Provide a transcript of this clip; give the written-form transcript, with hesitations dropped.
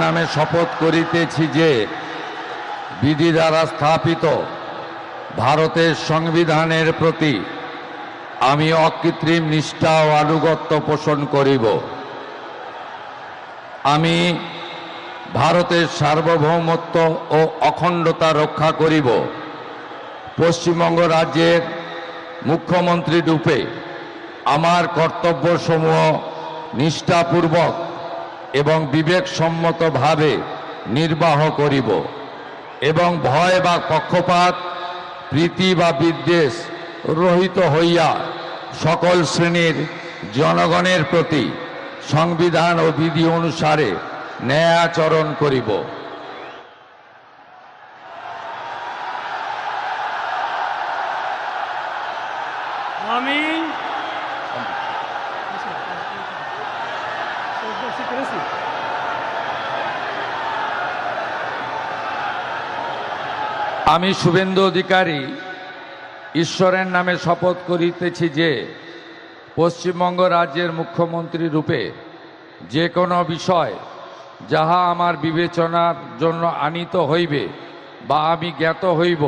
নামে শপথ করিতেছি যে বিধি দ্বারা স্থাপিত ভারতের সংবিধানের প্রতি আমি অকৃত্রিম নিষ্ঠা ও আনুগত্য পোষণ করিব। আমি ভারতের সার্বভৌমত্ব ও অখণ্ডতা রক্ষা করিব। পশ্চিমবঙ্গ রাজ্যের মুখ্যমন্ত্রী রূপে আমার কর্তব্যসমূহ নিষ্ঠাপূর্বক এবং বিবেকসম্মতভাবে নির্বাহ করিব এবং ভয় বা পক্ষপাত, প্রীতি বা বিদ্বেষ রহিত হইয়া সকল শ্রেণীর জনগণের প্রতি সংবিধান ও বিধি অনুসারে ন্যায় আচরণ করিব। আমি আমি শুভেন্দু অধিকারী ঈশ্বরের নামে শপথ করিতেছি যে পশ্চিমবঙ্গ রাজ্যের মুখ্যমন্ত্রী রূপে যে কোনো বিষয় যাহা আমার বিবেচনার জন্য আনীত হইবে বা আমি জ্ঞাত হইব